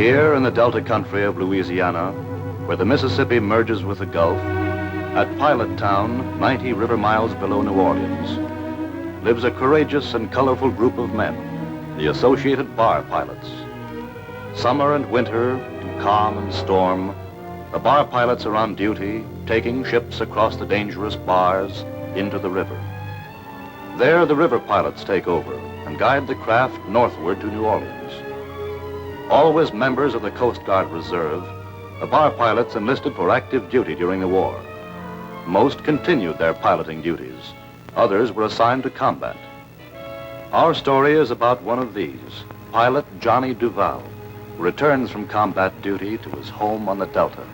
Here in the Delta country of Louisiana, where the Mississippi merges with the Gulf, at Pilot Town, 90 river miles below New Orleans, lives a courageous and colorful group of men, the Associated Bar Pilots. Summer and winter, in calm and storm, the bar pilots are on duty, taking ships across the dangerous bars into the river. There, the river pilots take over and guide the craft northward to New Orleans. Always members of the Coast Guard Reserve, the bar pilots enlisted for active duty during the war. Most continued their piloting duties. Others were assigned to combat. Our story is about one of these, pilot Johnny Duval, who returns from combat duty to his home on the Delta.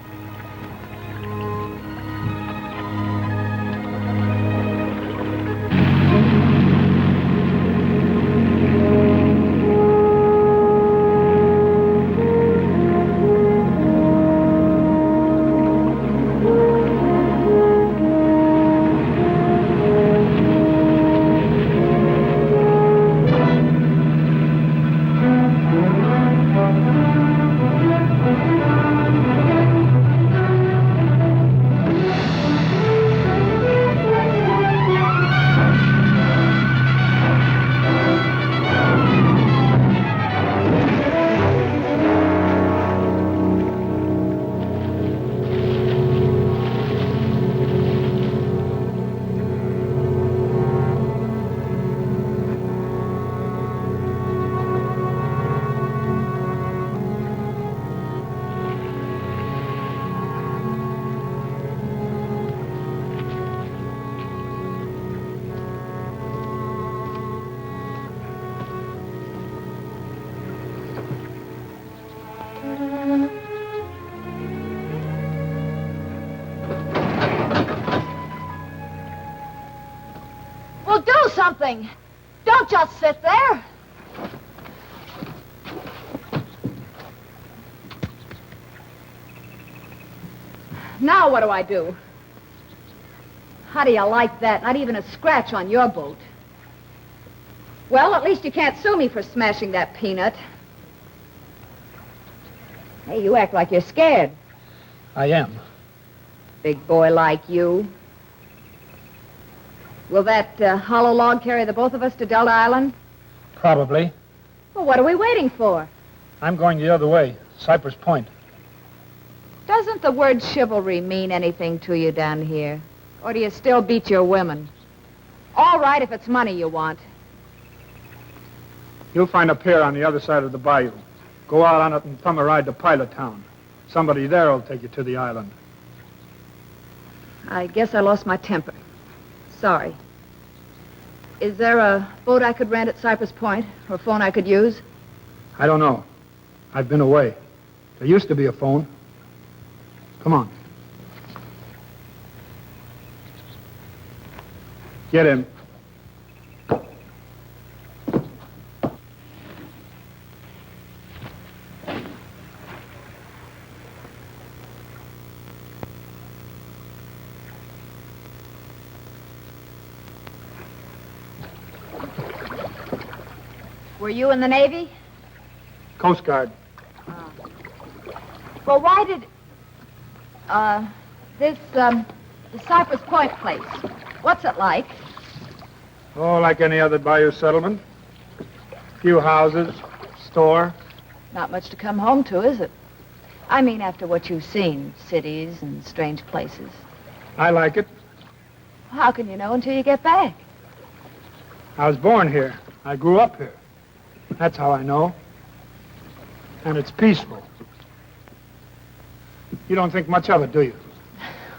Well, do something. Don't just sit there. Now what do I do? How do you like that? Not even a scratch on your boot. Well, at least you can't sue me for smashing that peanut. Hey, you act like you're scared. I am. Big boy like you. Will that hollow log carry the both of us to Delta Island? Probably. Well, what are we waiting for? I'm going the other way, Cypress Point. Doesn't the word chivalry mean anything to you down here? Or do you still beat your women? All right, if it's money you want. You'll find a pier on the other side of the bayou. Go out on it and thumb a ride to Pilot Town. Somebody there will take you to the island. I guess I lost my temper. Sorry. Is there a boat I could rent at Cypress Point, or a phone I could use? I don't know. I've been away. There used to be a phone. Come on. Get in. Were you in the Navy? Coast Guard. Well, why did... the Cypress Point place, what's it like? Oh, like any other bayou settlement. Few houses, store. Not much to come home to, is it? I mean, after what you've seen, cities and strange places. I like it. How can you know until you get back? I was born here. I grew up here. That's how I know. And it's peaceful. You don't think much of it, do you?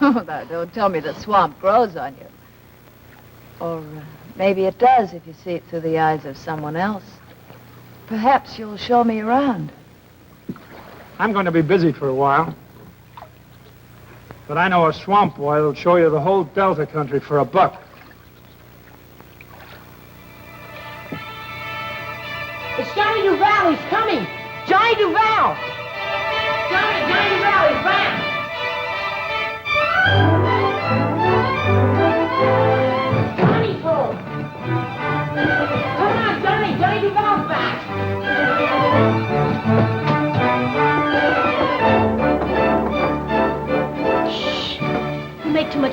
Oh, now, don't tell me the swamp grows on you. Or maybe it does if you see it through the eyes of someone else. Perhaps you'll show me around. I'm going to be busy for a while. But I know a swamp boy that'll show you the whole Delta country for $1. It's Johnny Duval. He's coming. Johnny Duval. Johnny Duval is back. Johnny's home. Come on, Johnny. Johnny Duval's back.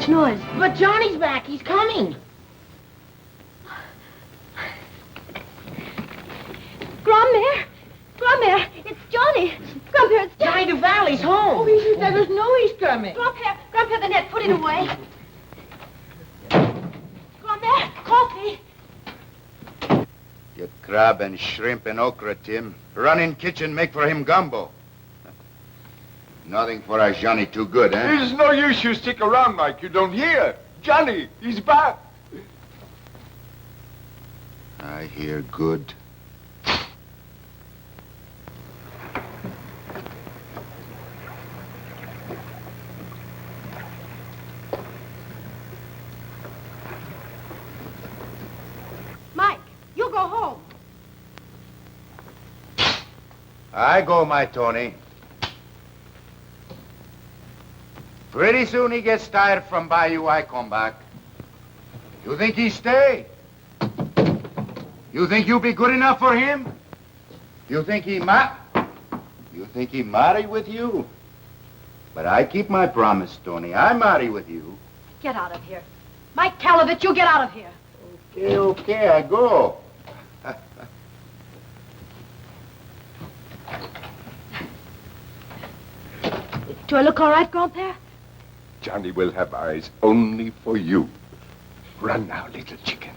much noise. But Johnny's back. He's coming. Grandmere! Grandmere! It's Johnny! Grandmere, it's Johnny Johnny! Duval, he's home. Oh, he let us know he's coming. Grandmere, the net, put it away. Grandmere, coffee! Get crab and shrimp and okra, Tim. Run in kitchen, make for him gumbo. Nothing for our Johnny too good, eh? There's no use you stick around, Mike. You don't hear. Johnny, he's back. I hear good. Mike, you go home. I go, my Tony. Pretty soon he gets tired from Bayou, I come back. You think he stay? You think you be good enough for him? You think he marry with you? But I keep my promise, Tony. I marry with you. Get out of here. Mike Calovich, you get out of here. Okay, I go. Do I look all right, Grandpere? Johnny will have eyes only for you. Run now, little chicken.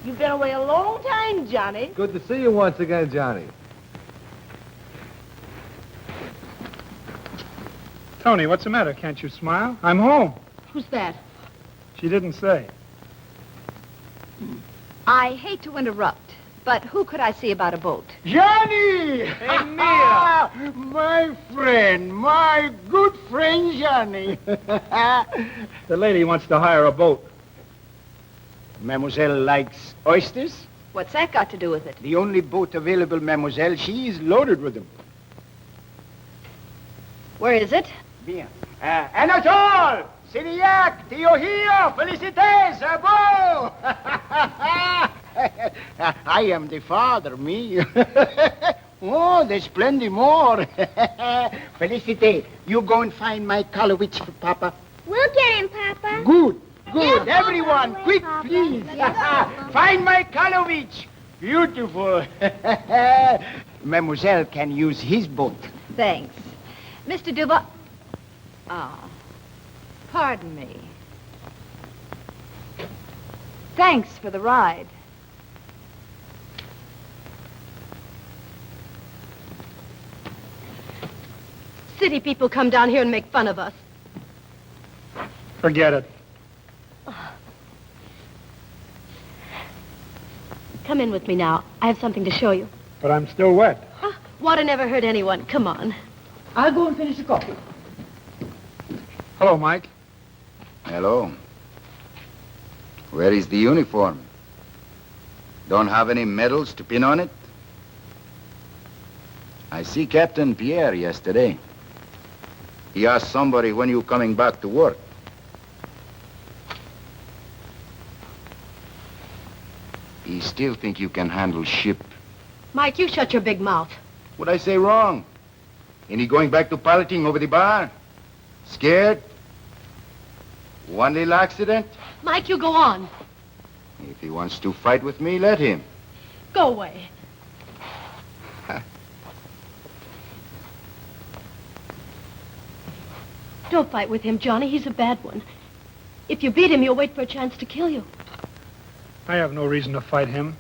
You've been away a long time, Johnny. Good to see you once again, Johnny. Tony, what's the matter? Can't you smile? I'm home. Who's that? She didn't say. I hate to interrupt, but who could I see about a boat? Johnny! My friend, my good friend Johnny. The lady wants to hire a boat. Mademoiselle likes oysters? What's that got to do with it? The only boat available, Mademoiselle. She is loaded with them. Where is it? Bien. Anatole! Syriac! Tiohio! Felicités! Bravo! I am the father, me. Oh, there's plenty more. Felicite, you go and find my Kalowitz for Papa. We'll get him, Papa. Good. Yes, Everyone, Papa. quick, Papa. please. Yes, Find my Kalowitz. Beautiful. Mademoiselle can use his boat. Thanks. Mr. Duval... Ah, pardon me. Thanks for the ride. City people come down here and make fun of us. Forget it. Come in with me now. I have something to show you. But I'm still wet. Water never hurt anyone. Come on. I'll go and finish the coffee. Hello, Mike. Hello. Where is the uniform? Don't have any medals to pin on it? I see Captain Pierre yesterday. He asked somebody when you coming back to work. He still think you can handle ship. Mike, you shut your big mouth. What I say wrong? Ain't he going back to piloting over the bar? Scared? One little accident? Mike, you go on. If he wants to fight with me, let him. Go away. Don't fight with him, Johnny. He's a bad one. If you beat him, you'll wait for a chance to kill you. I have no reason to fight him.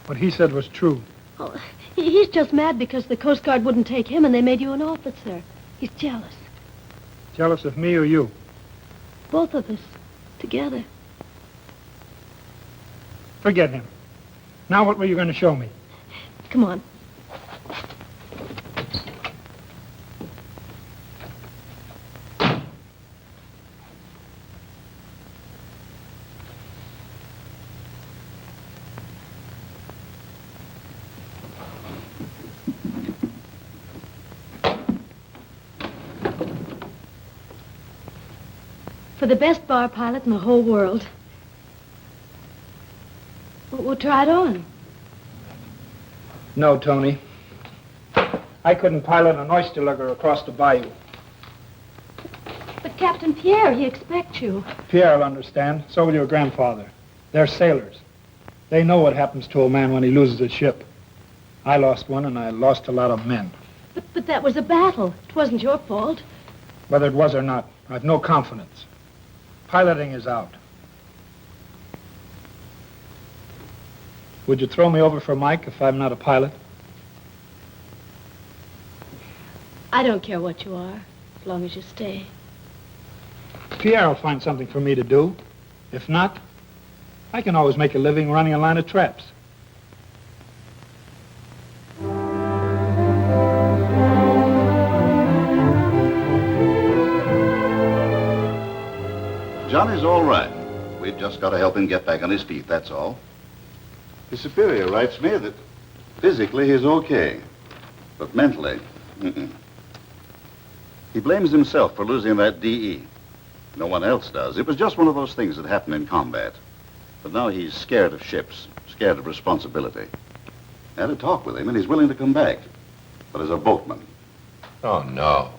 What he said was true. Oh, he's just mad because the Coast Guard wouldn't take him and they made you an officer. He's jealous. Jealous of me or you? Both of us. Together. Forget him. Now what were you going to show me? Come on. For the best bar pilot in the whole world. We'll try it on. No, Tony. I couldn't pilot an oyster lugger across the bayou. But Captain Pierre, he expects you. Pierre will understand. So will your grandfather. They're sailors. They know what happens to a man when he loses a ship. I lost one, and I lost a lot of men. But that was a battle. It wasn't your fault. Whether it was or not, I've no confidence. Piloting is out. Would you throw me over for Mike if I'm not a pilot? I don't care what you are, as long as you stay. Pierre will find something for me to do. If not, I can always make a living running a line of traps. Johnny's all right. We've just got to help him get back on his feet, that's all. His superior writes me that physically he's okay, but mentally, He blames himself for losing that DE. No one else does. It was just one of those things that happen in combat. But now he's scared of ships, scared of responsibility. I had a talk with him, and he's willing to come back, but as a boatman. Oh, no.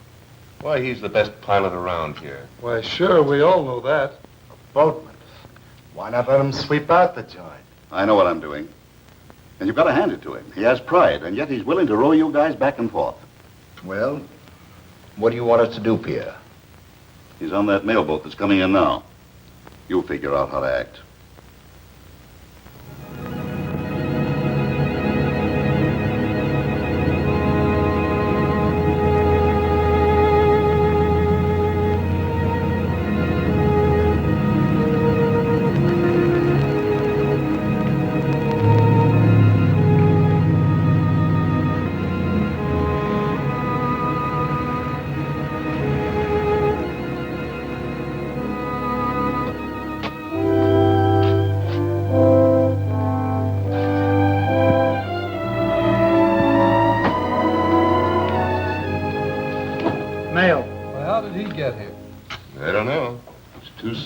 Why, he's the best pilot around here. Why, sure, we all know that. Boatman. Why not let him sweep out the joint? I know what I'm doing. And you've got to hand it to him. He has pride, and yet he's willing to row you guys back and forth. Well, what do you want us to do, Pierre? He's on that mailboat that's coming in now. You'll figure out how to act.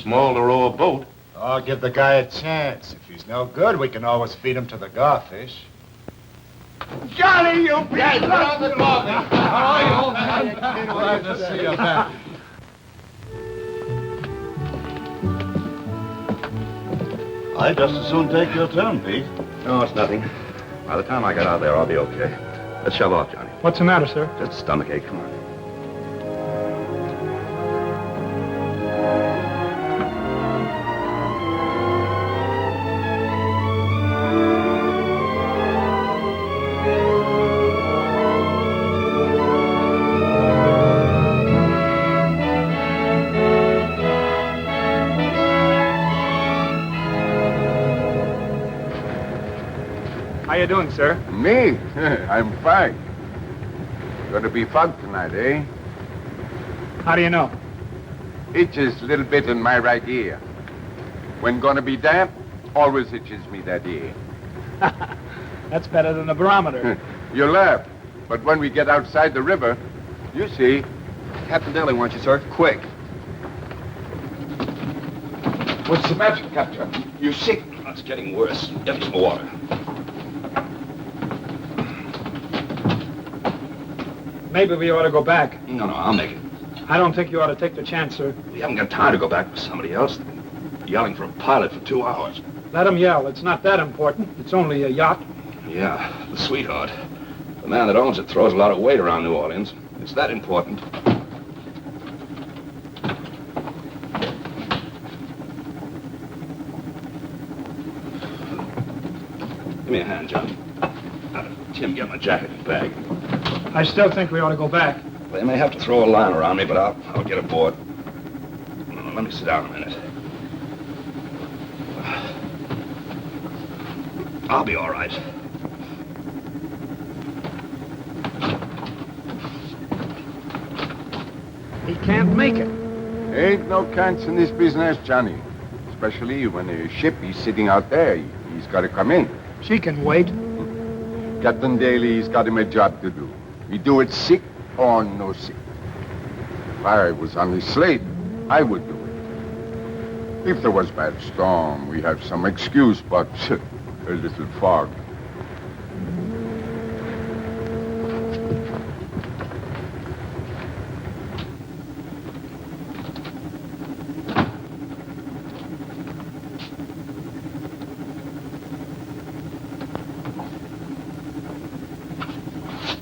Small to row a boat. Oh, give the guy a chance. If he's no good, we can always feed him to the garfish. Johnny, you Yes, on the dog. Glad to see you back. I'd just as soon take your turn, Pete. No, it's nothing. By the time I get out there, I'll be okay. Let's shove off, Johnny. What's the matter, sir? Just a stomachache. Come on. How you doing, sir? Me? I'm fine. Gonna be fog tonight, eh? How do you know? Itches a little bit in my right ear. When gonna be damp, always itches me that ear. That's better than the barometer. You laugh, but when we get outside the river, you see. Captain Daly wants you, sir. Quick. What's the matter, Captain? You sick? It's getting worse. Get me some water. Maybe we ought to go back. No, I'll make it. I don't think you ought to take the chance, sir. We haven't got time to go back with somebody else. Yelling for a pilot for 2 hours. Let him yell. It's not that important. It's only a yacht. Yeah, the sweetheart. The man that owns it throws a lot of weight around New Orleans. It's that important. Give me a hand, John. Tim, get my jacket and bag. I still think we ought to go back. They may have to throw a line around me, but I'll get aboard. Let me sit down a minute. I'll be all right. He can't make it. Ain't no chance in this business, Johnny. Especially when a ship is sitting out there. He's got to come in. She can wait. Captain Daly's got him a job to do. We do it sick or no sick. If I was on the slate, I would do it. If there was bad storm, we have some excuse, but a little fog.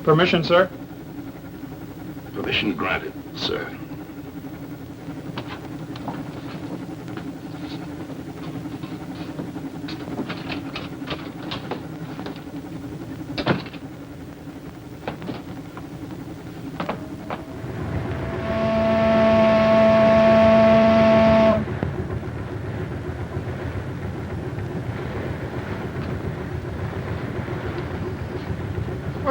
Permission, sir? Permission granted, sir.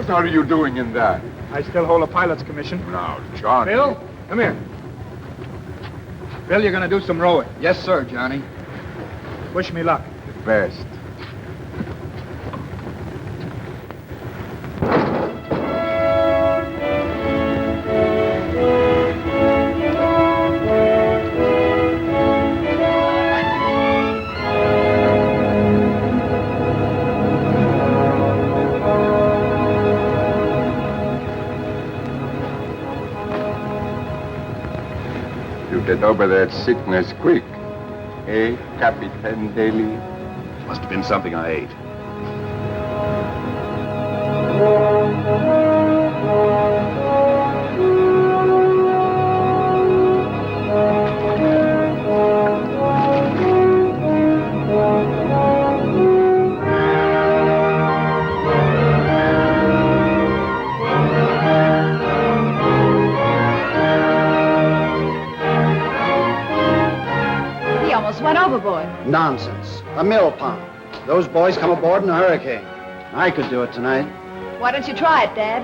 What are you doing in that? I still hold a pilot's commission. Now, Johnny. Bill, come here. Bill, you're going to do some rowing. Yes, sir, Johnny. Wish me luck. The best. Get over that sickness quick. Eh, Captain Daly? Must have been something I ate. Overboard. Nonsense. A mill pump. Those boys come aboard in a hurricane. I could do it tonight. Why don't you try it, Dad?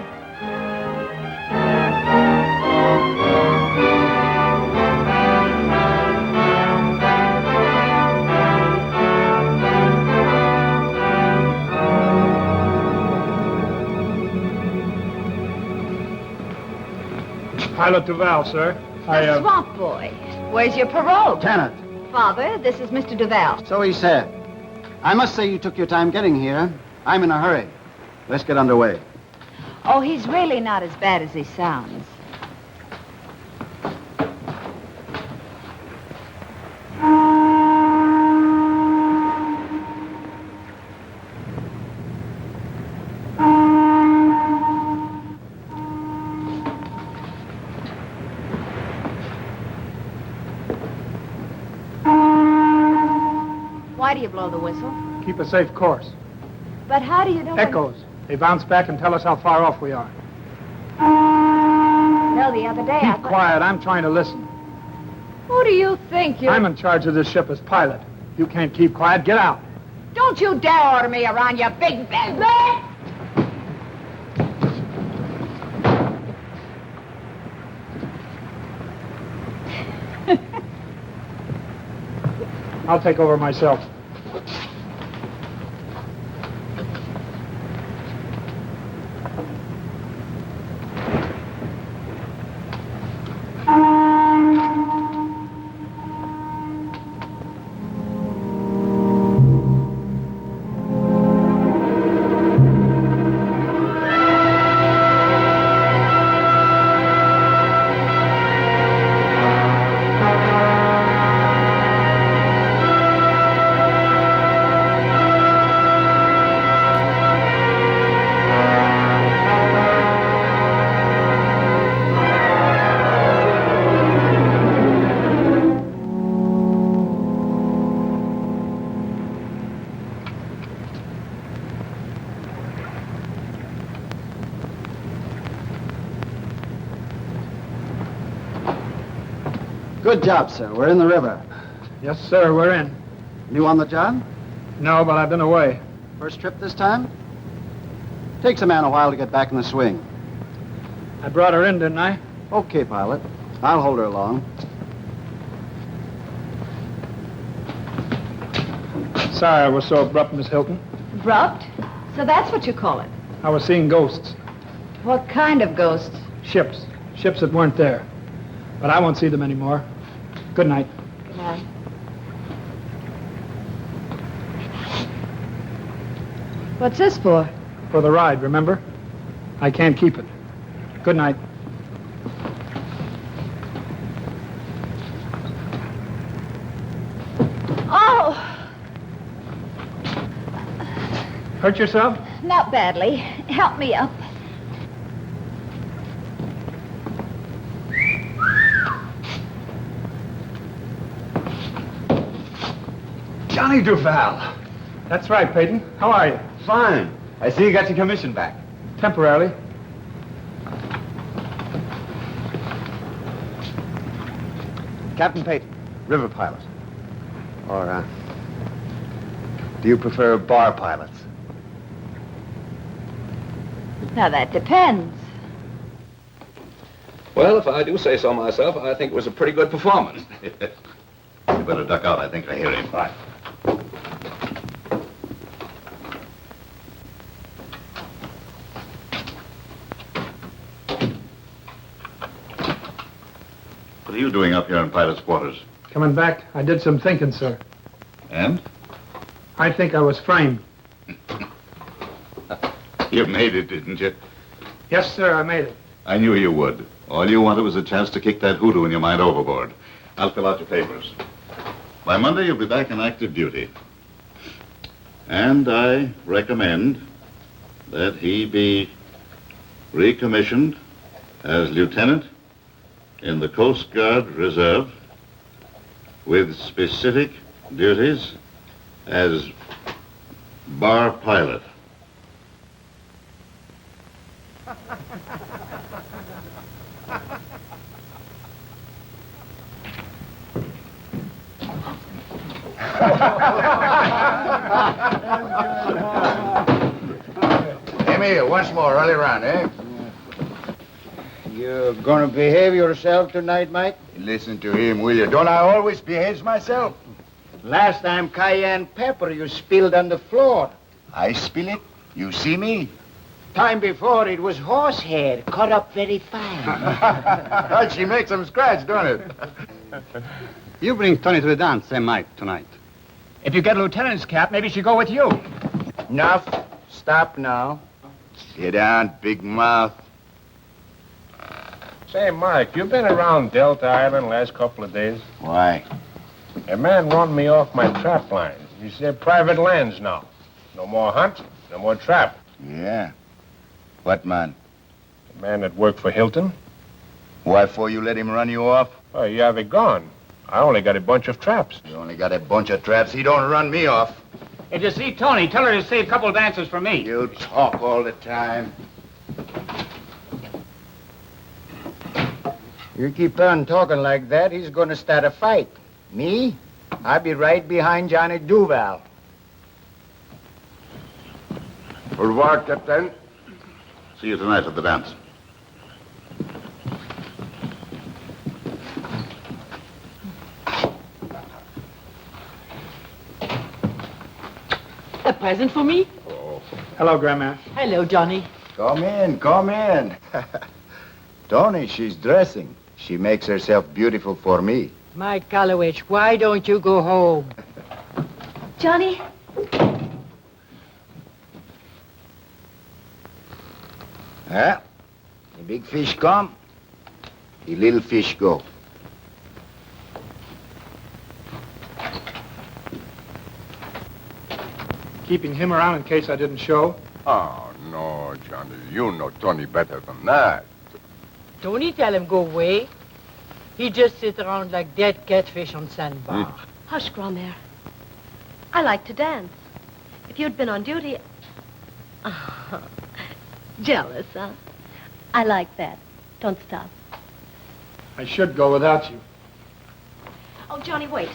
Pilot Duval, sir. The swamp boy. Where's your parole? Lieutenant. Father, this is Mr. Duval. So he said. I must say you took your time getting here. I'm in a hurry. Let's get underway. Oh, he's really not as bad as he sounds. Why do you blow the whistle? Keep a safe course. But how do you know? Echoes. They bounce back and tell us how far off we are. No, the other day I Keep quiet. I'm trying to listen. Who do you think you're... I'm in charge of this ship as pilot. You can't keep quiet. Get out. Don't you dare order me around, you big business! I'll take over myself. Good job, sir. We're in the river. Yes, sir, we're in. You on the job? No, but I've been away. First trip this time? Takes a man a while to get back in the swing. I brought her in, didn't I? Okay, pilot. I'll hold her along. Sorry I was so abrupt, Miss Hilton. Abrupt? So that's what you call it. I was seeing ghosts. What kind of ghosts? Ships. Ships that weren't there. But I won't see them anymore. Good night. Good night. What's this for? For the ride, remember? I can't keep it. Good night. Oh! Hurt yourself? Not badly. Help me up. Johnny Duval. That's right, Peyton. How are you? Fine. I see you got your commission back. Temporarily. Captain Peyton, river pilot. Or, do you prefer bar pilots? Now, that depends. Well, if I do say so myself, I think it was a pretty good performance. You better duck out. I think I hear him. Right. What are you doing up here in pilot's quarters? Coming back, I did some thinking, sir. And? I think I was framed. You made it, didn't you? Yes, sir, I made it. I knew you would. All you wanted was a chance to kick that hoodoo in your mind overboard. I'll fill out your papers. By Monday, you'll be back in active duty. And I recommend that he be recommissioned as lieutenant in the Coast Guard Reserve with specific duties as bar pilot. Emil, once more, early round, eh? You're gonna behave yourself tonight, Mike? Listen to him, will you? Don't I always behave myself? Last time cayenne pepper you spilled on the floor. I spill it? You see me? Time before it was horsehair, cut up very fine. She makes them scratch, don't it? You bring Tony to the dance, Mike, tonight. If you get a lieutenant's cap, maybe she'll go with you. Enough. Stop now. Sit down, big mouth. Say, Mike, you been around Delta Island last couple of days? Why? A man run me off my trap line. He said private lands now. No more hunt, no more trap. Yeah. What man? The man that worked for Hilton. Why for you let him run you off? Oh, you have it gone. I only got a bunch of traps. You only got a bunch of traps. He don't run me off. If you see Tony, tell her to save a couple dances for me. You talk all the time. You keep on talking like that, he's gonna start a fight. Me? I'll be right behind Johnny Duval. Au revoir, Captain. See you tonight at the dance. A present for me? Hello, Grandma. Hello, Johnny. Come in, come in. Tony, she's dressing. She makes herself beautiful for me. Mike Gallowich, why don't you go home? Johnny, Huh? The big fish come, the little fish go. Keeping him around in case I didn't show. Oh, no, Johnny. You know Tony better than that. Tony tell him go away. He just sit around like dead catfish on sandbar. hush, Grandmère. I like to dance. If you'd been on duty... Oh, jealous, huh? I like that. Don't stop. I should go without you. Oh, Johnny, wait.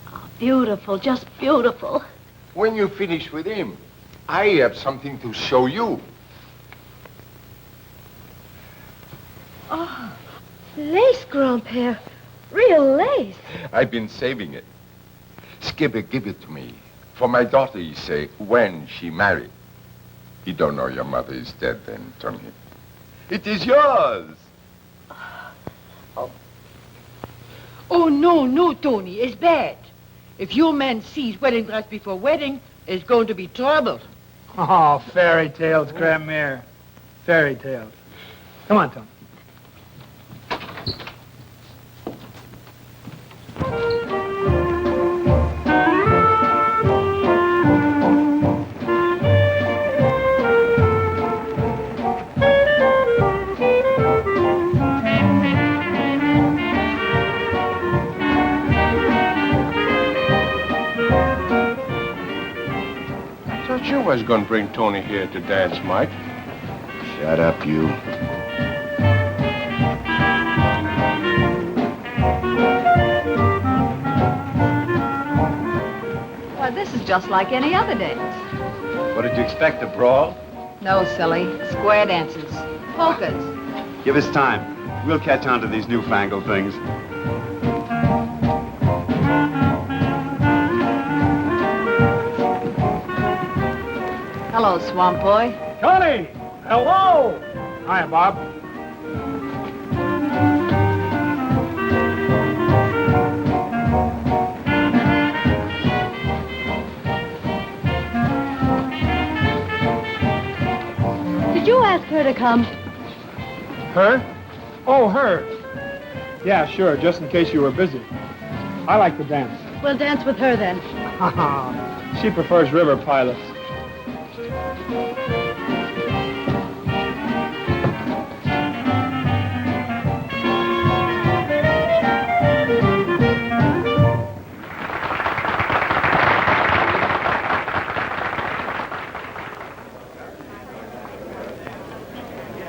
Oh, beautiful, just beautiful. When you finish with him, I have something to show you. Oh, lace, Grandpère. Real lace. I've been saving it. Skipper, give it to me. For my daughter, you say, when she married. You don't know your mother is dead then, Tony. It is yours. Oh, no, Tony, it's bad. If your man sees wedding dress before wedding, it's going to be trouble. Oh, fairy tales, Grandmère. Fairy tales. Come on, Tony. was going to bring Tony here to dance, Mike. Shut up, you. Well, this is just like any other dance. What did you expect, a brawl? No, silly. Square dances. Polkas. Give us time. We'll catch on to these newfangled things. Hello, Swamp Boy. Tony! Hello! Hiya, Bob. Did you ask her to come? Her? Oh, her. Yeah, sure, just in case you were busy. I like to dance. We'll dance with her then. She prefers river pilots.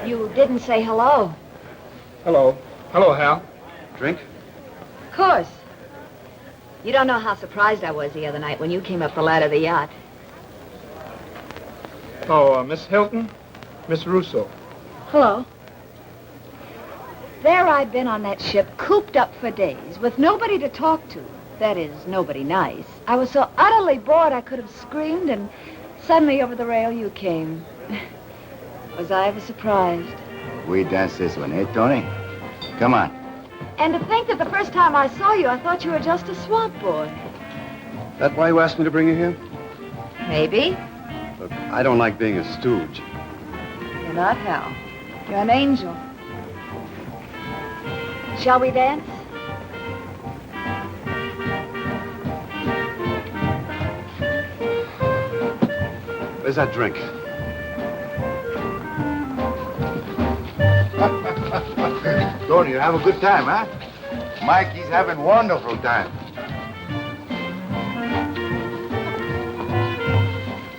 You didn't say hello. Hello. Hello, Hal. Drink? Of course. You don't know how surprised I was the other night when you came up the ladder of the yacht. Oh, Miss Hilton? Miss Russo. Hello. There I'd been on that ship, cooped up for days, with nobody to talk to. That is, nobody nice. I was so utterly bored I could have screamed, and suddenly over the rail you came. Was I ever surprised? We dance this one, eh, Tony? Come on. And to think that the first time I saw you, I thought you were just a swamp boy. That why you asked me to bring you here? Maybe. Look, I don't like being a stooge. You're not, Hal. You're an angel. Shall we dance? Where's that drink? Tony, you have a good time, huh? Mike, he's having wonderful time.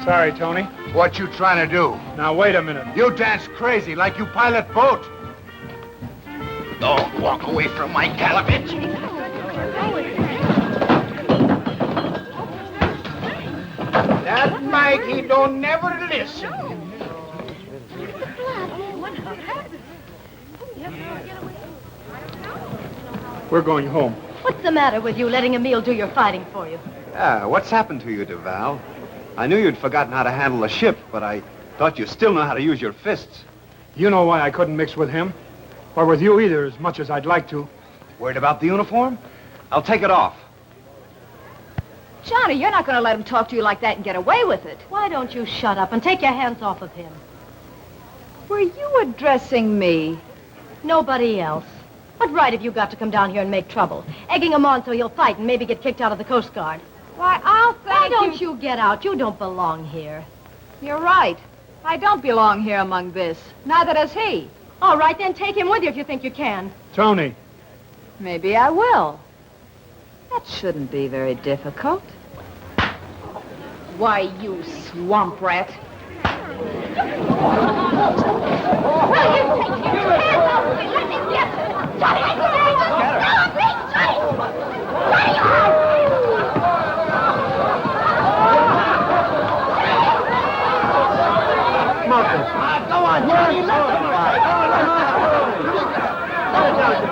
Sorry, Tony. What you trying to do? Now, wait a minute. You dance crazy like you pilot boat. Don't walk away from my Galovich. That Mike, he don't never listen. We're going home. What's the matter with you letting Emile do your fighting for you? Yeah, what's happened to you, DeVal? I knew you'd forgotten how to handle a ship, but I thought you still know how to use your fists. You know why I couldn't mix with him. Or with you either, as much as I'd like to. Worried about the uniform? I'll take it off. Johnny, you're not going to let him talk to you like that and get away with it. Why don't you shut up and take your hands off of him? Were you addressing me? Nobody else. What right have you got to come down here and make trouble? Egging him on so he'll fight and maybe get kicked out of the Coast Guard. Why, I'll Why thank don't you get out? You don't belong here. You're right. I don't belong here among this. Neither does he. All right, then take him with you if you think you can. Tony. Maybe I will. That shouldn't be very difficult. Why, you swamp rat. Will you take your hands off me? Let me get it. Johnny, Go on, Johnny.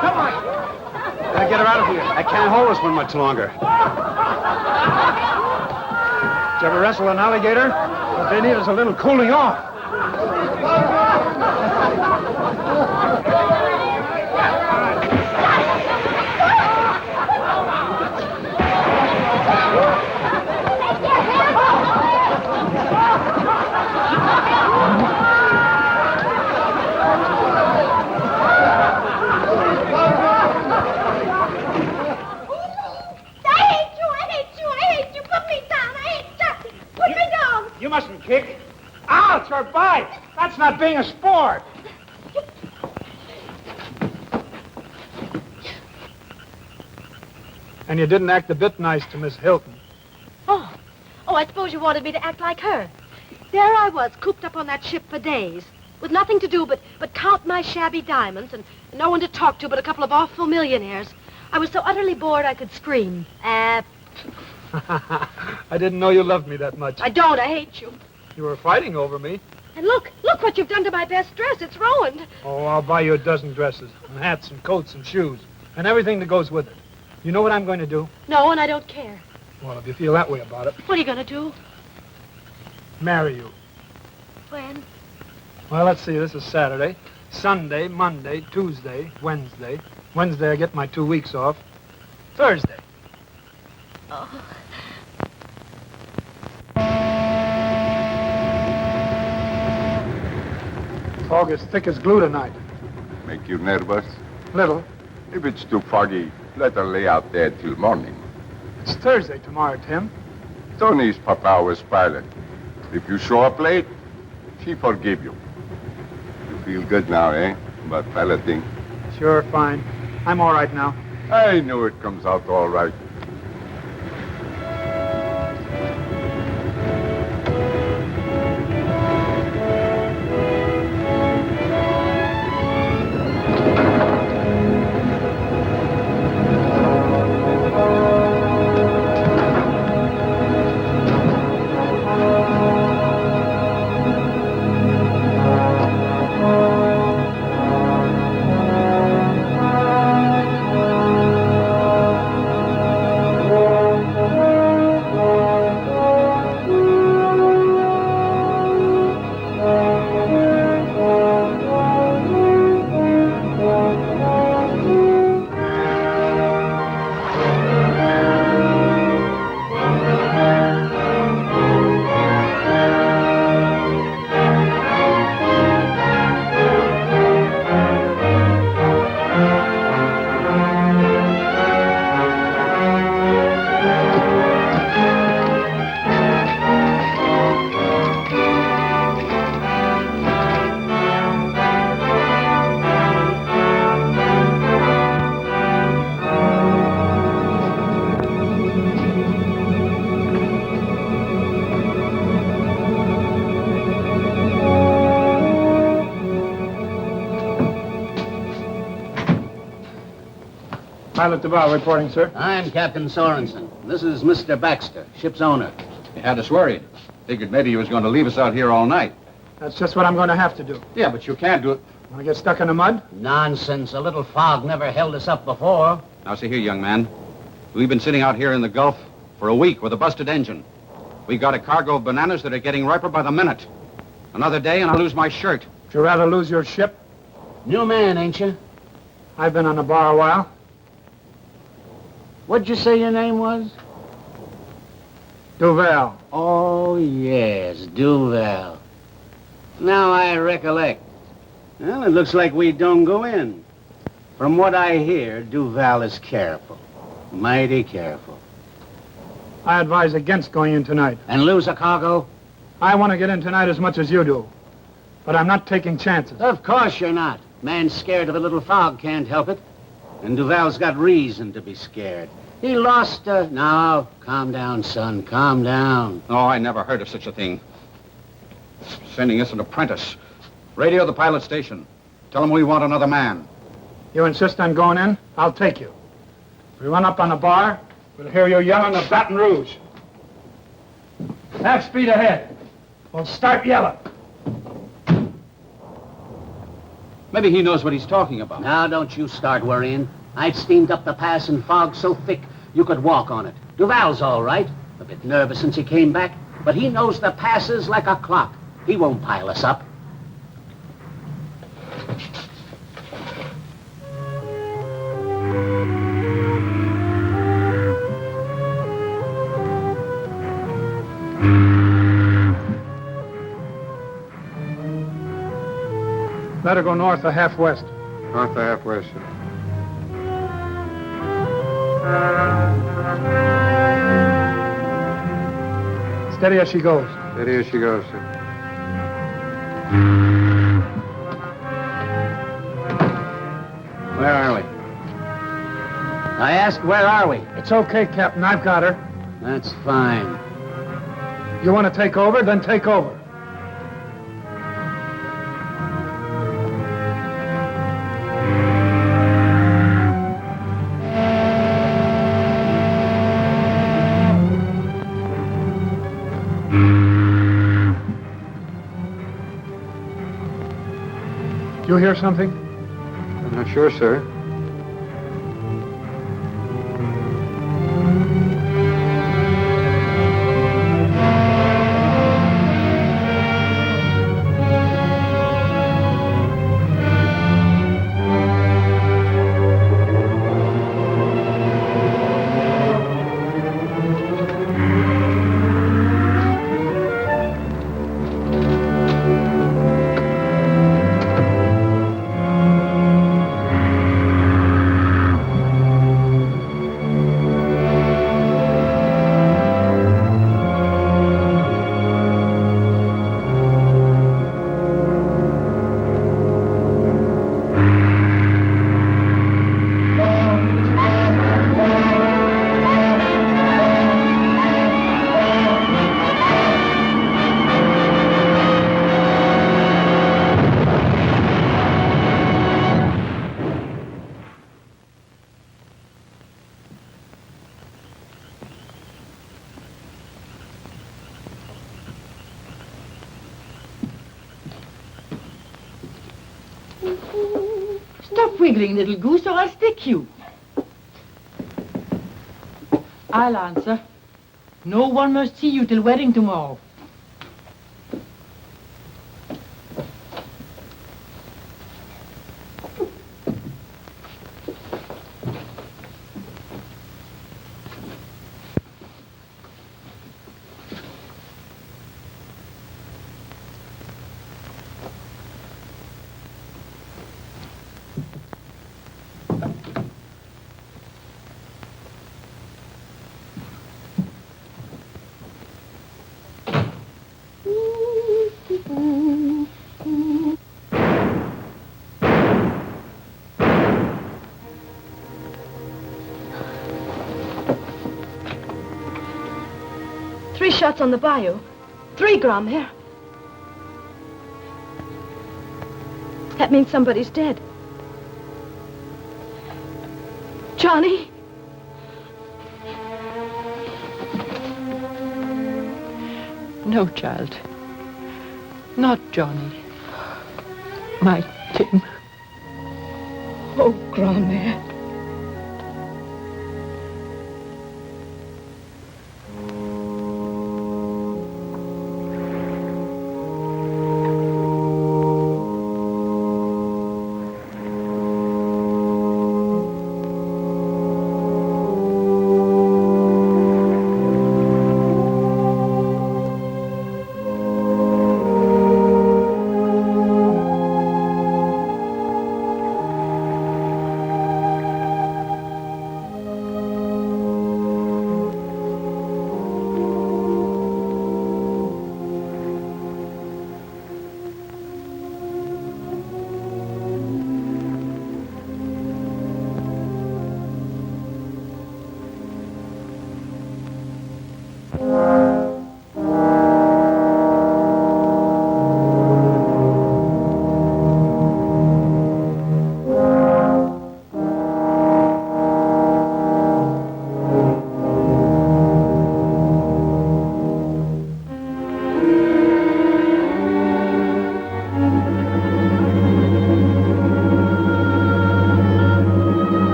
Come on. Gotta get her out of here. I can't hold this one much longer. Did you ever wrestle an alligator? What they need is a little cooling off. You mustn't kick. Ouch, or bite. That's not being a sport. And you didn't act a bit nice to Miss Hilton. Oh, I suppose you wanted me to act like her. There I was, cooped up on that ship for days, with nothing to do but count my shabby diamonds and no one to talk to but a couple of awful millionaires. I was so utterly bored I could scream. I didn't know you loved me that much. I don't. I hate you. You were fighting over me. And look what you've done to my best dress. It's ruined. Oh, I'll buy you a dozen dresses, and hats and coats and shoes, and everything that goes with it. You know what I'm going to do? No, and I don't care. Well, if you feel that way about it. What are you going to do? Marry you. When? Well, let's see. This is Saturday. Sunday, Monday, Tuesday, Wednesday. Wednesday, I get my 2 weeks off. Thursday. Oh. Fog is thick as glue tonight. Make you nervous? Little. If it's too foggy, let her lay out there till morning. It's Thursday tomorrow, Tim. Tony's papa was pilot. If you show up late, she forgive you. You feel good now, eh? About piloting. Sure, fine. I'm all right now. I know it comes out all right. Pilot DeVal reporting, sir. I'm Captain Sorensen. This is Mr. Baxter, ship's owner. You had us worried. Figured maybe you was going to leave us out here all night. That's just what I'm going to have to do. Yeah, but you can't do it. Want to get stuck in the mud? Nonsense. A little fog never held us up before. Now, see here, young man. We've been sitting out here in the Gulf for a week with a busted engine. We got a cargo of bananas that are getting riper by the minute. Another day and I'll lose my shirt. Would you rather lose your ship? New man, ain't you? I've been on the bar a while. What'd you say your name was? Duval. Oh, yes, Duval. Now I recollect. Well, it looks like we don't go in. From what I hear, Duval is careful. Mighty careful. I advise against going in tonight. And lose a cargo? I want to get in tonight as much as you do. But I'm not taking chances. Of course you're not. Man scared of a little fog can't help it. And Duval's got reason to be scared. He lost, Now, calm down, son. Calm down. Oh, I never heard of such a thing. Sending us an apprentice. Radio the pilot station. Tell them we want another man. You insist on going in? I'll take you. If we run up on the bar, we'll hear you yelling the Baton Rouge. Half speed ahead. We'll start yelling. Maybe he knows what he's talking about. Now, don't you start worrying. I've steamed up the pass in fog so thick you could walk on it. Duval's all right. A bit nervous since he came back, but he knows the passes like a clock. He won't pile us up. Let her go north or half west. North or half west, sir. Steady as she goes. Steady as she goes, sir. Where are we? I asked, where are we? It's okay, Captain. I've got her. That's fine. You want to take over? Then take over. You hear something? I'm not sure, sir. Stop wiggling, little goose, or I'll stick you. I'll answer. No one must see you till wedding tomorrow. Three shots on the bayou. 3 Grom here. That means somebody's dead. Johnny? No, child. Not Johnny. My Tim. Oh, Grandma.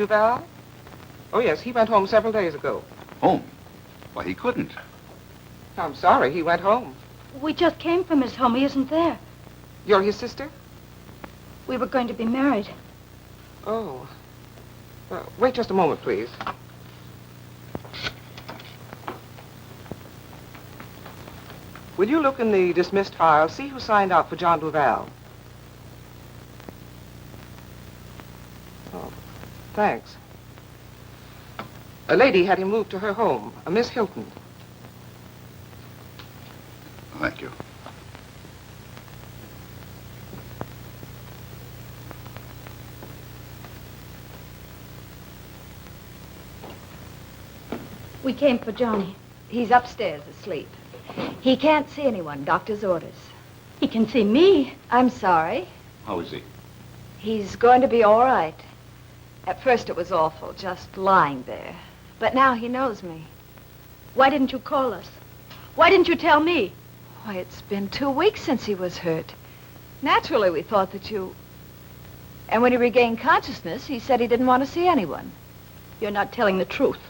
Duval? Oh, yes, he went home several days ago. Home? Why, he couldn't. I'm sorry, he went home. We just came from his home. He isn't there. You're his sister? We were going to be married. Oh. Wait just a moment, please. Will you look in the dismissed file, see who signed out for John Duval? Oh, thanks. A lady had him moved to her home, a Miss Hilton. Thank you. We came for Johnny. He's upstairs asleep. He can't see anyone, doctor's orders. He can see me. I'm sorry. How is he? He's going to be all right. At first it was awful, just lying there. But now he knows me. Why didn't you call us? Why didn't you tell me? Why, it's been 2 weeks since he was hurt. Naturally, we thought that you... And when he regained consciousness, he said he didn't want to see anyone. You're not telling the truth.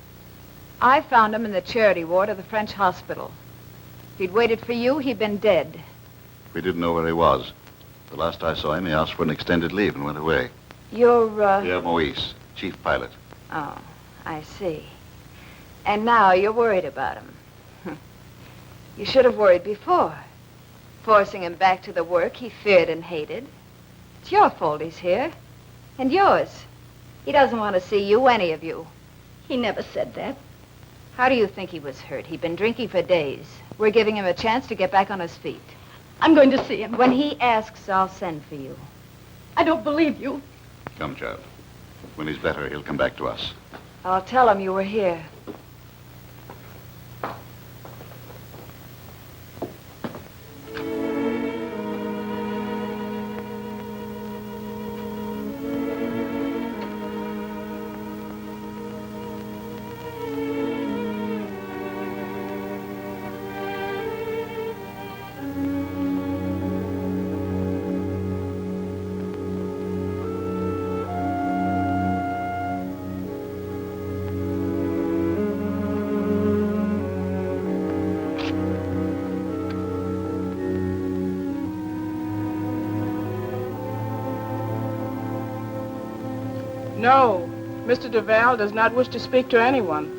I found him in the charity ward of the French hospital. If he'd waited for you, he'd been dead. We didn't know where he was. The last I saw him, he asked for an extended leave and went away. You're, Pierre Moïse, chief pilot. Oh, I see. And now you're worried about him. You should have worried before. Forcing him back to the work he feared and hated. It's your fault he's here. And yours. He doesn't want to see you, any of you. He never said that. How do you think he was hurt? He'd been drinking for days. We're giving him a chance to get back on his feet. I'm going to see him. When he asks, I'll send for you. I don't believe you. Come, child. When he's better, he'll come back to us. I'll tell him you were here. No, Mr. Duval does not wish to speak to anyone.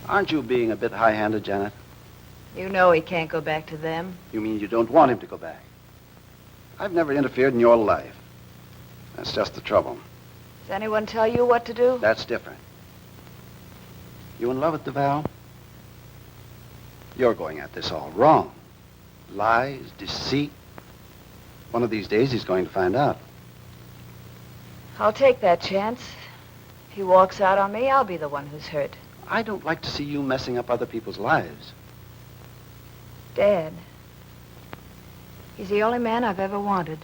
Aren't you being a bit high-handed, Janet? You know he can't go back to them. You mean you don't want him to go back? I've never interfered in your life. That's just the trouble. Does anyone tell you what to do? That's different. You in love with Duval? You're going at this all wrong. Lies, deceit. One of these days he's going to find out. I'll take that chance. If he walks out on me, I'll be the one who's hurt. I don't like to see you messing up other people's lives. Dad. He's the only man I've ever wanted.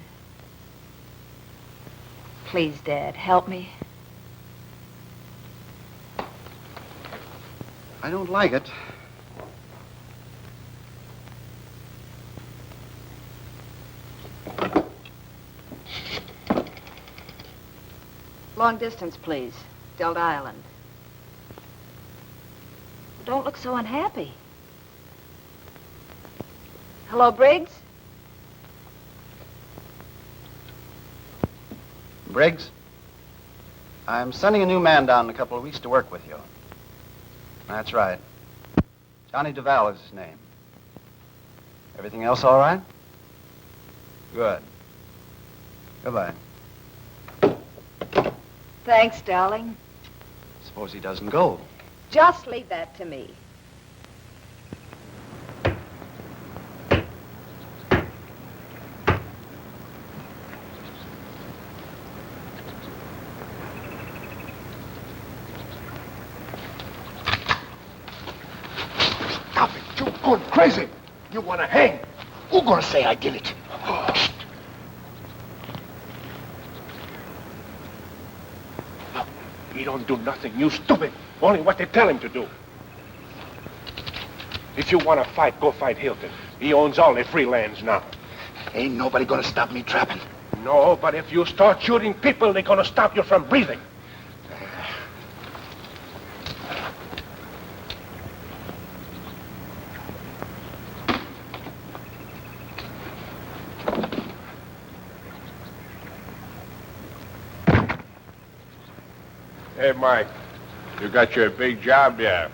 Please, Dad, help me. I don't like it. Long distance, please. Delta Island. Don't look so unhappy. Hello, Briggs? Briggs, I'm sending a new man down in a couple of weeks to work with you. That's right. Johnny Duval is his name. Everything else all right? Good. Goodbye. Thanks, darling. Suppose he doesn't go. Just leave that to me. Stop it, you. going crazy. You want to hang. Who gonna say I did it? He don't do nothing, you stupid. Only what they tell him to do. If you want to fight, go fight Hilton. He owns all the free lands now. Ain't nobody gonna stop me trapping. No, but if you start shooting people, they're gonna stop you from breathing. Hey, Mike, you got your big job there.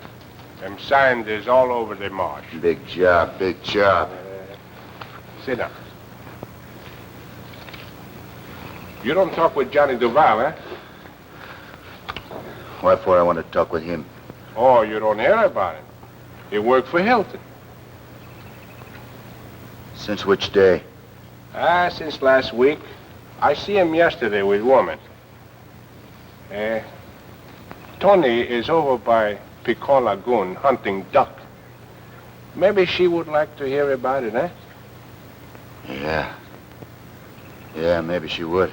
Them signs is all over the marsh. Big job, big job. Sit down. You don't talk with Johnny Duval, eh? What for I want to talk with him? Oh, you don't hear about him. He worked for Hilton. Since which day? Since last week. I see him yesterday with woman. Tony is over by Picon Lagoon hunting duck. Maybe she would like to hear about it, eh? Yeah. Yeah, maybe she would.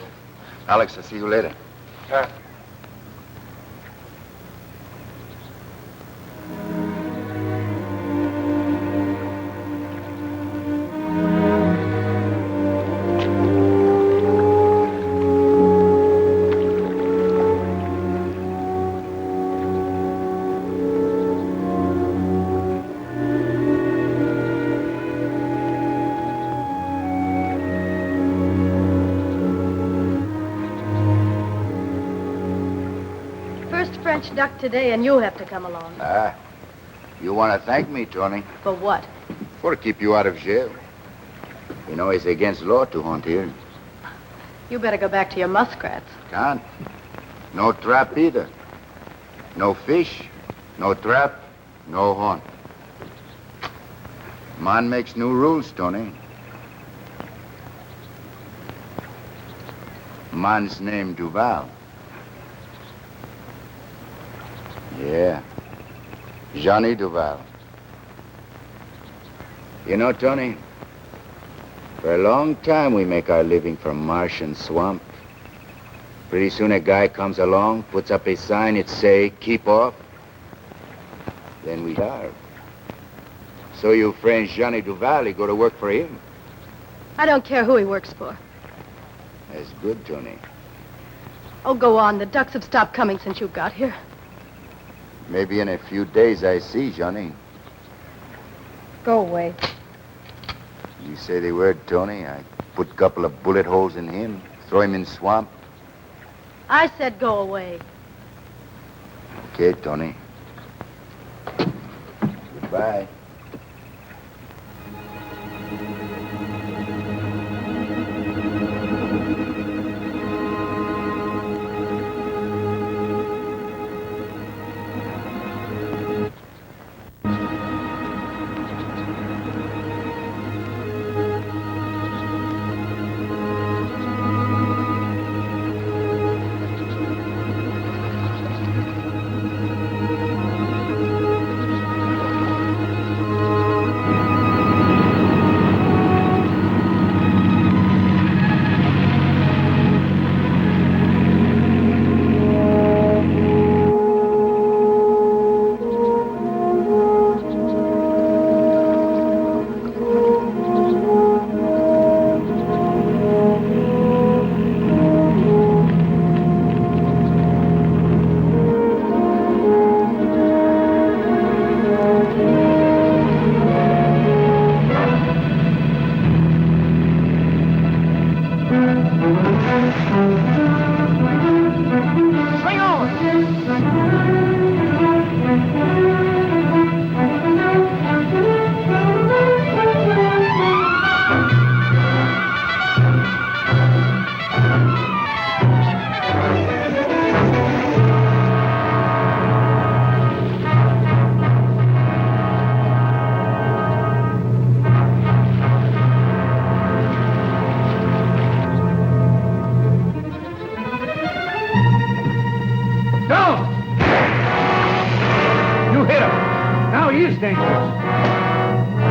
Alex, I'll see you later. French duck today, and you have to come along. You want to thank me, Tony? For what? For keep you out of jail. You know, it's against law to hunt here. You better go back to your muskrats. Can't. No trap either. No fish, no trap, no hunt. Man makes new rules, Tony. Man's name Duval. Yeah. Johnny Duval. You know, Tony, for a long time we make our living from marsh and swamp. Pretty soon a guy comes along, puts up a sign, it say, keep off. Then we starve. So you friend Johnny Duval, you go to work for him. I don't care who he works for. That's good, Tony. Oh, go on. The ducks have stopped coming since you got here. Maybe in a few days I see Johnny. Go away. You say the word, Tony, I put a couple of bullet holes in him, throw him in swamp. I said go away. Okay, Tony. Goodbye. You hit him. Now he is dangerous.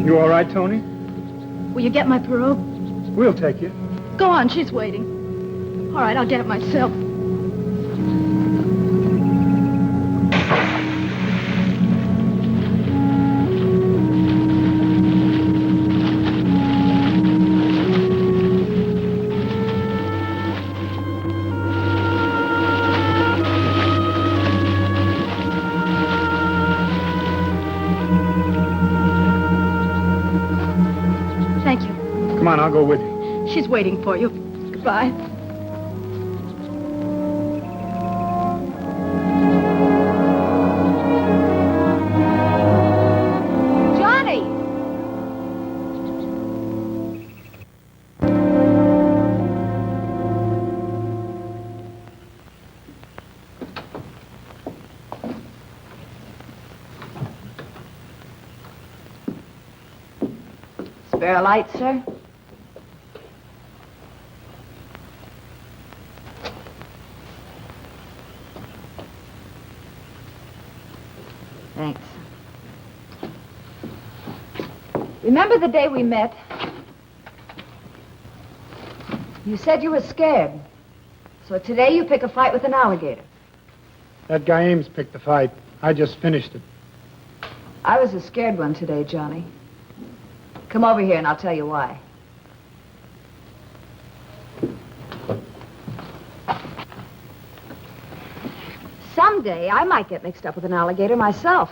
You all right, Tony? Will you get my pirogue? We'll take you. Go on, she's waiting. All right, I'll get it myself. Thank you. Come on, I'll go with you. She's waiting for you. Goodbye. Johnny! Spare a light, sir? Thanks. Remember the day we met? You said you were scared. So today you pick a fight with an alligator. That guy Ames picked the fight. I just finished it. I was a scared one today, Johnny. Come over here and I'll tell you why. Someday I might get mixed up with an alligator myself.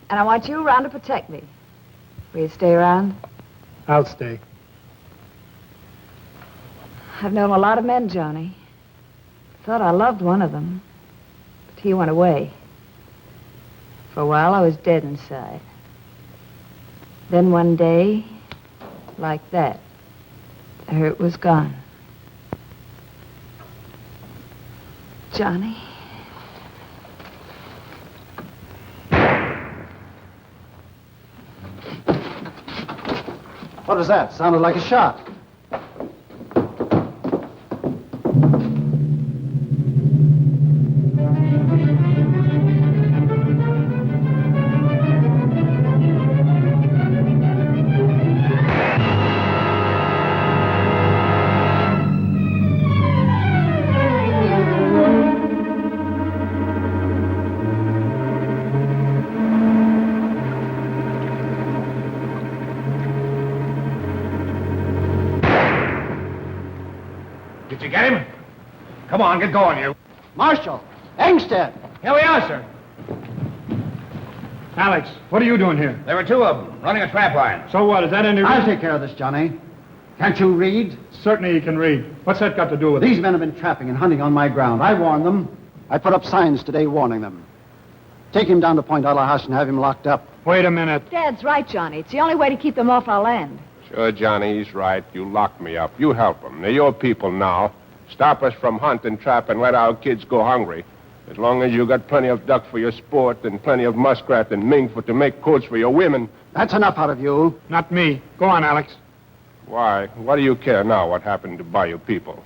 And I want you around to protect me. Will you stay around? I'll stay. I've known a lot of men, Johnny. Thought I loved one of them. But he went away. For a while I was dead inside. Then one day, like that, the hurt was gone. Johnny? What was that? Sounded like a shot. Did you get him? Come on, get going, you. Marshal! Engstead! Here we are, sir. Alex, what are you doing here? There were two of them, running a trap line. So what? Is that any... I'll take care of this, Johnny. Can't you read? Certainly you can read. What's that got to do with it? These men have been trapping and hunting on my ground. I warned them. I put up signs today warning them. Take him down to Point Alahash and have him locked up. Wait a minute. Dad's right, Johnny. It's the only way to keep them off our land. Sure, Johnny, he's right. You locked me up. You help them. They're your people now. Stop us from hunt and trap and let our kids go hungry. As long as you got plenty of duck for your sport and plenty of muskrat and mink to make coats for your women. That's enough out of you. Not me. Go on, Alex. Why? What do you care now what happened to Bayou people?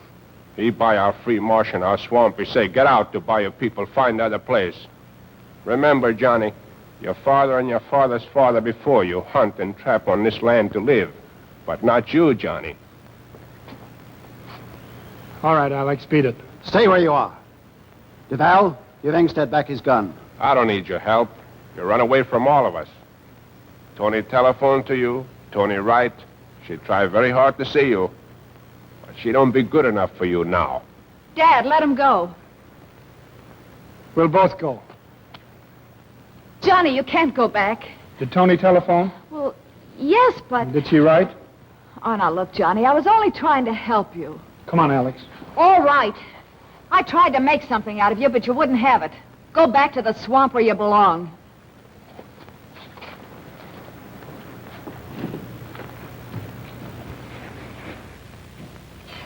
He buy our free marsh and our swamp. He say, get out to Bayou people. Find other place. Remember, Johnny, your father and your father's father before you hunt and trap on this land to live. But not you, Johnny. All right, Alex, beat it. Stay where you are. DeVal, give Engstead back his gun. I don't need your help. You run away from all of us. Tony telephoned to you. Tony write. She tried very hard to see you. But she don't be good enough for you now. Dad, let him go. We'll both go. Johnny, you can't go back. Did Tony telephone? Well, yes, but... Did she write? Oh, now, look, Johnny, I was only trying to help you. Come on, Alex. All right. I tried to make something out of you, but you wouldn't have it. Go back to the swamp where you belong.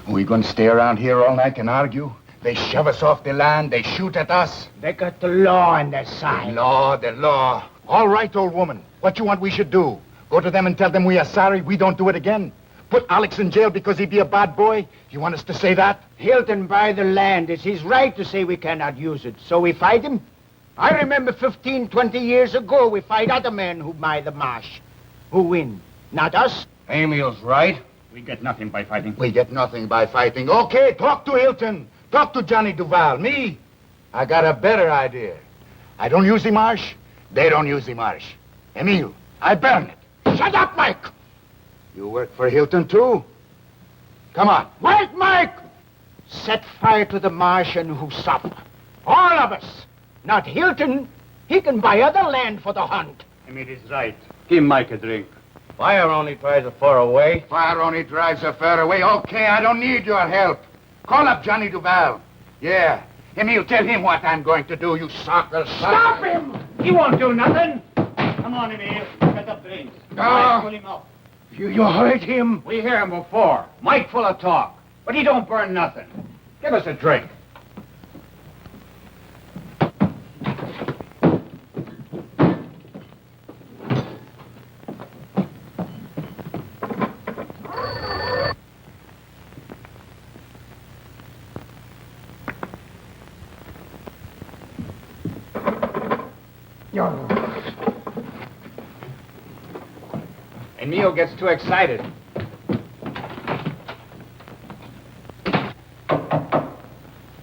Are we going to stay around here all night and argue? They shove us off the land. They shoot at us. They got the law on their side. The law. All right, old woman. What you want we should do? Go to them and tell them we are sorry we don't do it again? Put Alex in jail because he be a bad boy? You want us to say that? Hilton buy the land. It's his right to say we cannot use it. So we fight him? I remember 15, 20 years ago, we fight other men who buy the marsh. Who win? Not us? Emil's right. We get nothing by fighting. We get nothing by fighting. Okay, talk to Hilton. Talk to Johnny Duval. Me? I got a better idea. I don't use the marsh. They don't use the marsh. Emil, I burn it. Shut up, Mike! You work for Hilton, too? Come on. Wait, Mike! Set fire to the marsh and who suffer? All of us. Not Hilton. He can buy other land for the hunt. Emil is right. Give Mike a drink. Fire only drives a far away. Fire only drives her far away. Okay, I don't need your help. Call up Johnny Duval. Yeah. Emil, tell him what I'm going to do, you sucker. Stop him! He won't do nothing. Come on, Emil. Get up drinks. Ah. Pull him up. You heard him? We hear him before. Mike full of talk. But he don't burn nothing. Give us a drink. Emil gets too excited.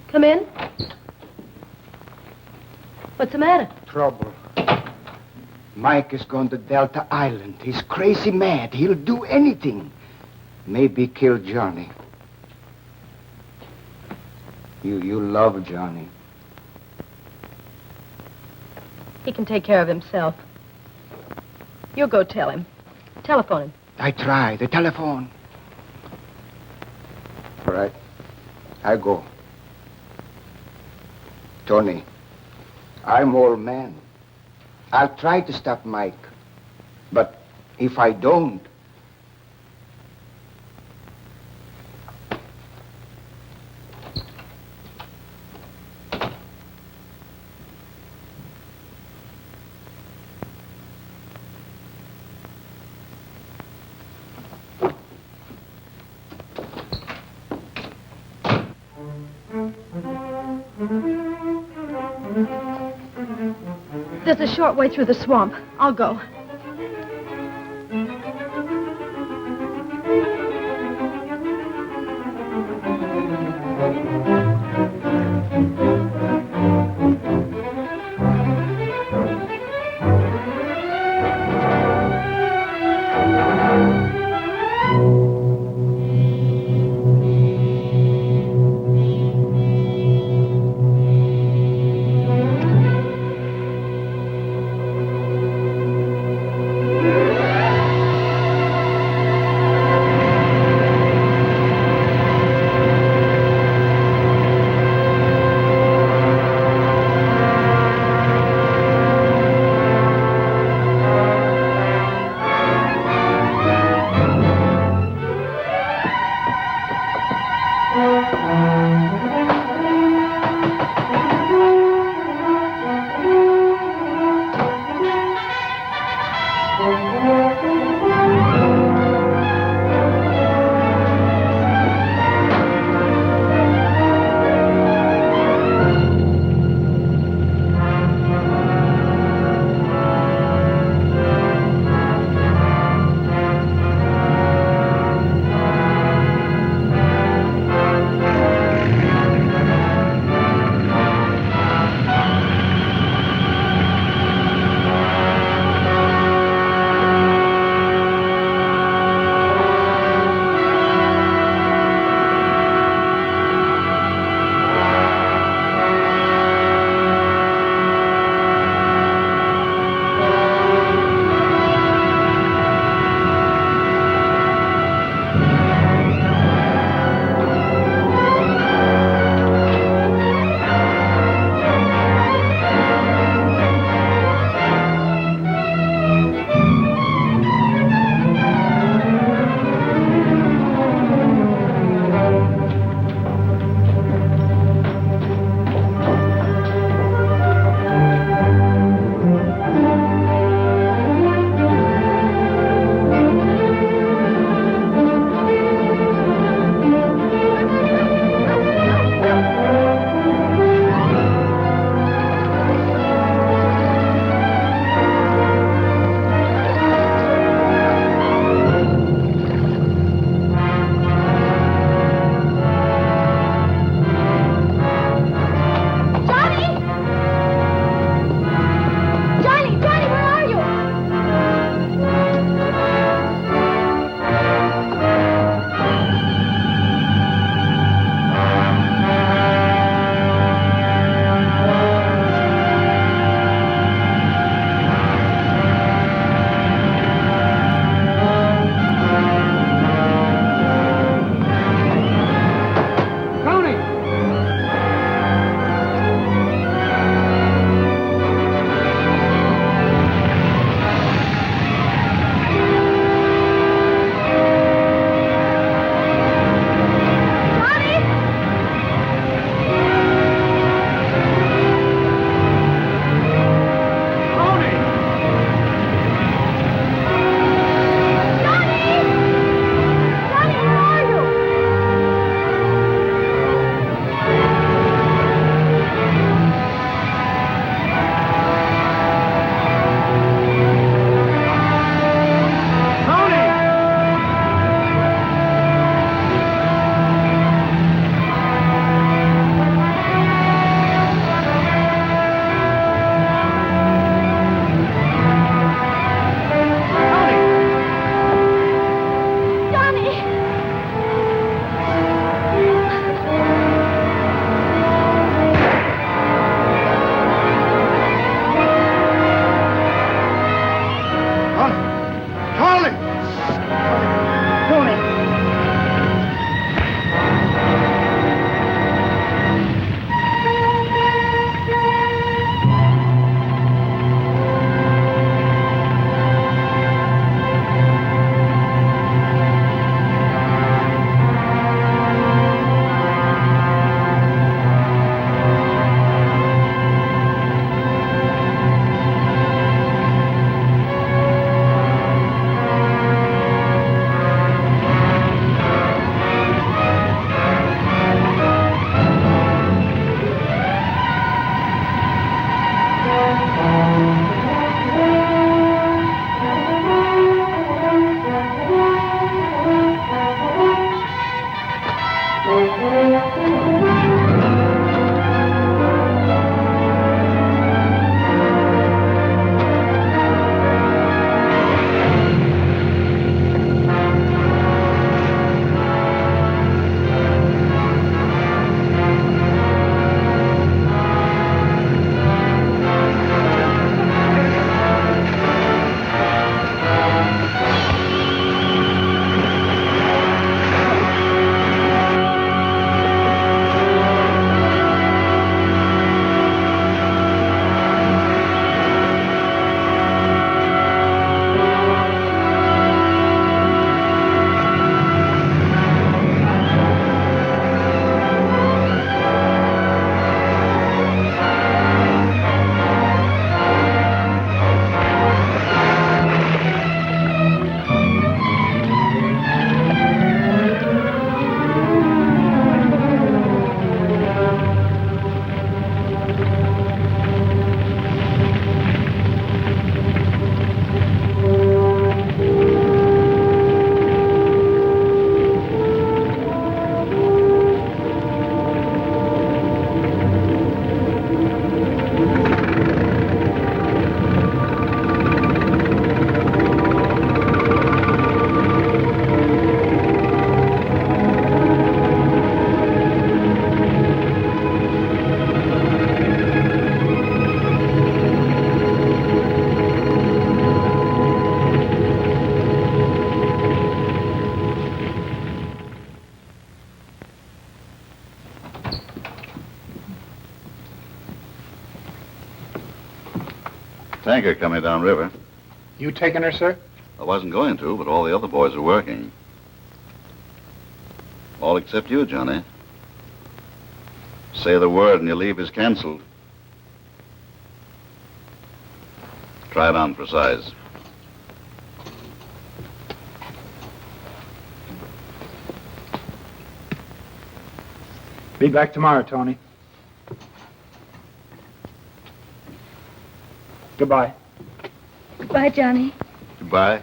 Come in. What's the matter? Trouble. Mike is going to Delta Island. He's crazy mad. He'll do anything. Maybe kill Johnny. You love Johnny. He can take care of himself. You go tell him. Telephone him. I try. The telephone. All right. I go. Tony, I'm old man. I'll try to stop Mike. But if I don't... There's a short way through the swamp. I'll go. tanker coming downriver. You taking her, sir? I wasn't going to, but all the other boys are working. All except you, Johnny. Say the word and your leave is canceled. Try it on for size. Be back tomorrow, Tony. Goodbye. Goodbye, Johnny. Goodbye.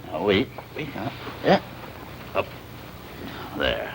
Now, wait. Yeah. Up. There.